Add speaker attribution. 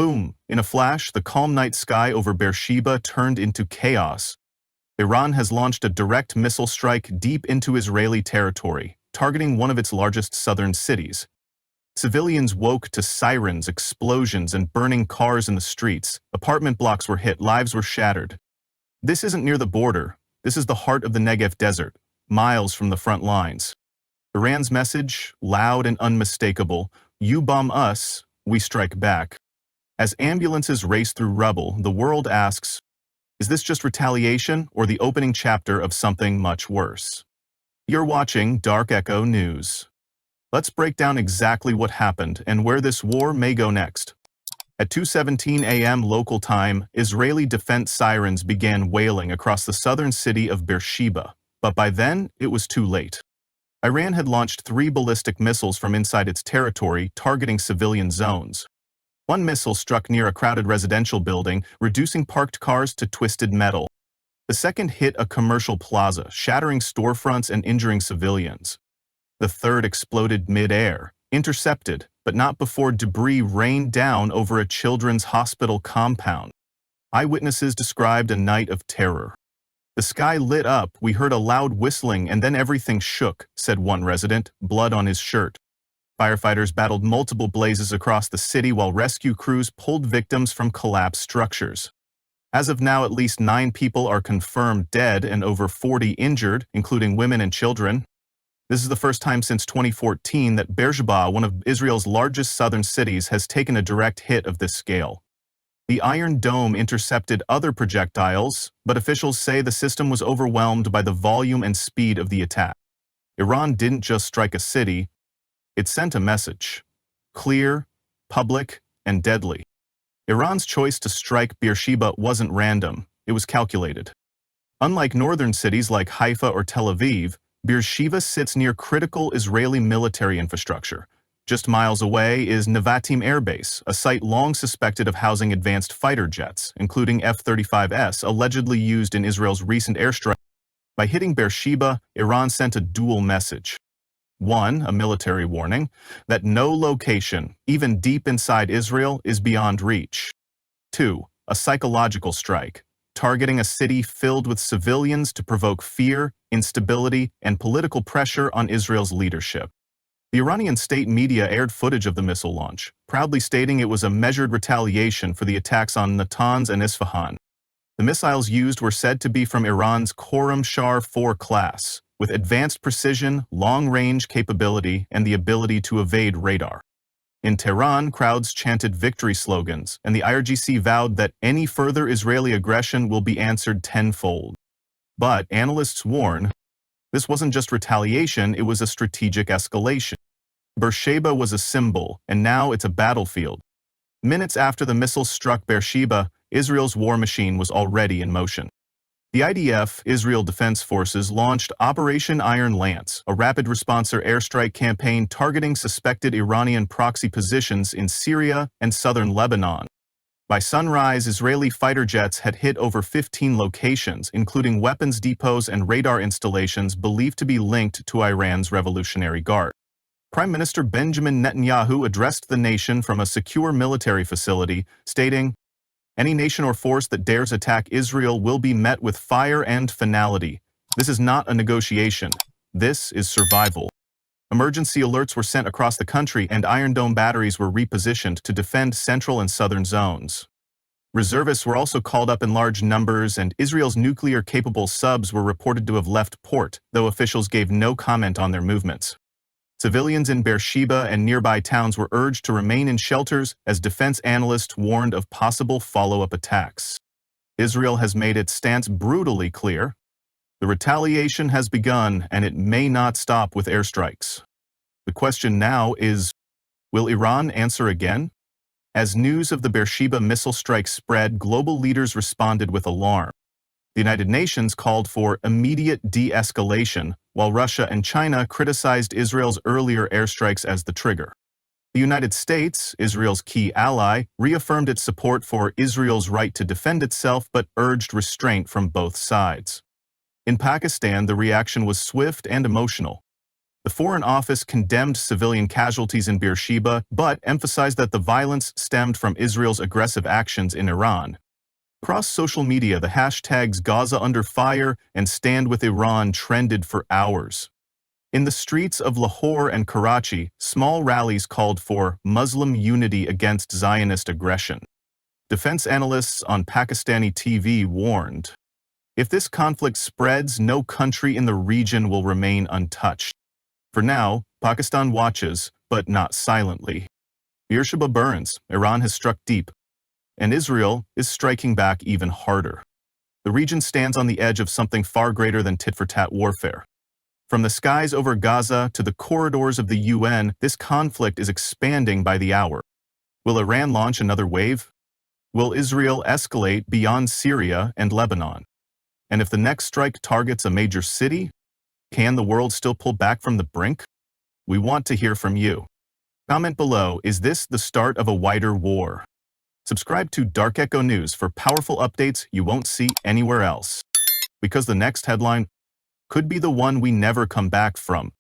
Speaker 1: Boom! In a flash, the calm night sky over Beersheba turned into chaos. Iran has launched a direct missile strike deep into Israeli territory, targeting one of its largest southern cities. Civilians woke to sirens, explosions, and burning cars in the streets. Apartment blocks were hit, lives were shattered. This isn't near the border. This is the heart of the Negev desert, miles from the front lines. Iran's message, loud and unmistakable: you bomb us, we strike back. As ambulances race through rubble, the world asks, is this just retaliation or the opening chapter of something much worse? You're watching DarkEcho News. Let's break down exactly what happened and where this war may go next. At 2:17 a.m. local time, Israeli defense sirens began wailing across the southern city of Beersheba, but by then, it was too late. Iran had launched 3 ballistic missiles from inside its territory, targeting civilian zones. One missile struck near a crowded residential building, reducing parked cars to twisted metal. The second hit a commercial plaza, shattering storefronts and injuring civilians. The third exploded mid-air, intercepted, but not before debris rained down over a children's hospital compound. Eyewitnesses described a night of terror. The sky lit up, we heard a loud whistling, and then everything shook, said one resident, blood on his shirt. Firefighters battled multiple blazes across the city while rescue crews pulled victims from collapsed structures. As of now, at least 9 people are confirmed dead and over 40 injured, including women and children. This is the first time since 2014 that Beersheba, one of Israel's largest southern cities, has taken a direct hit of this scale. The Iron Dome intercepted other projectiles, but officials say the system was overwhelmed by the volume and speed of the attack. Iran didn't just strike a city, it sent a message. Clear, public, and deadly. Iran's choice to strike Beersheba wasn't random, it was calculated. Unlike northern cities like Haifa or Tel Aviv, Beersheba sits near critical Israeli military infrastructure. Just miles away is Nevatim Air Base, a site long suspected of housing advanced fighter jets, including F-35s allegedly used in Israel's recent airstrike. By hitting Beersheba, Iran sent a dual message. 1, a military warning that no location, even deep inside Israel, is beyond reach. 2, a psychological strike, targeting a city filled with civilians to provoke fear, instability, and political pressure on Israel's leadership. The Iranian state media aired footage of the missile launch, proudly stating it was a measured retaliation for the attacks on Natanz and Isfahan. The missiles used were said to be from Iran's Khorramshahr 4 class, with advanced precision, long-range capability, and the ability to evade radar. In Tehran, crowds chanted victory slogans, and the IRGC vowed that any further Israeli aggression will be answered tenfold. But analysts warn, this wasn't just retaliation, it was a strategic escalation. Beersheba was a symbol, and now it's a battlefield. Minutes after the missiles struck Beersheba, Israel's war machine was already in motion. The IDF, Israel Defense Forces, launched Operation Iron Lance, a rapid response airstrike campaign targeting suspected Iranian proxy positions in Syria and southern Lebanon. By sunrise, Israeli fighter jets had hit over 15 locations, including weapons depots and radar installations believed to be linked to Iran's Revolutionary Guard. Prime Minister Benjamin Netanyahu addressed the nation from a secure military facility, stating, "Any nation or force that dares attack Israel will be met with fire and finality. This is not a negotiation. This is survival." Emergency alerts were sent across the country, and Iron Dome batteries were repositioned to defend central and southern zones. Reservists were also called up in large numbers, and Israel's nuclear-capable subs were reported to have left port, though officials gave no comment on their movements. Civilians in Beersheba and nearby towns were urged to remain in shelters as defense analysts warned of possible follow-up attacks. Israel has made its stance brutally clear. The retaliation has begun, and it may not stop with airstrikes. The question now is, will Iran answer again? As news of the Beersheba missile strike spread, global leaders responded with alarm. The United Nations called for immediate de-escalation, while Russia and China criticized Israel's earlier airstrikes as the trigger. The United States, Israel's key ally, reaffirmed its support for Israel's right to defend itself but urged restraint from both sides. In Pakistan, the reaction was swift and emotional. The Foreign Office condemned civilian casualties in Beersheba, but emphasized that the violence stemmed from Israel's aggressive actions in Iran. Across social media, the hashtags Gaza under fire and Stand with Iran trended for hours. In the streets of Lahore and Karachi, small rallies called for Muslim unity against Zionist aggression. Defense analysts on Pakistani TV warned, if this conflict spreads, no country in the region will remain untouched. For now, Pakistan watches, but not silently. Beersheba burns, Iran has struck deep, and Israel is striking back even harder. The region stands on the edge of something far greater than tit-for-tat warfare. From the skies over Gaza to the corridors of the UN, this conflict is expanding by the hour. Will Iran launch another wave? Will Israel escalate beyond Syria and Lebanon? And if the next strike targets a major city, can the world still pull back from the brink? We want to hear from you. Comment below, is this the start of a wider war? Subscribe to DarkEcho News for powerful updates you won't see anywhere else. Because the next headline could be the one we never come back from.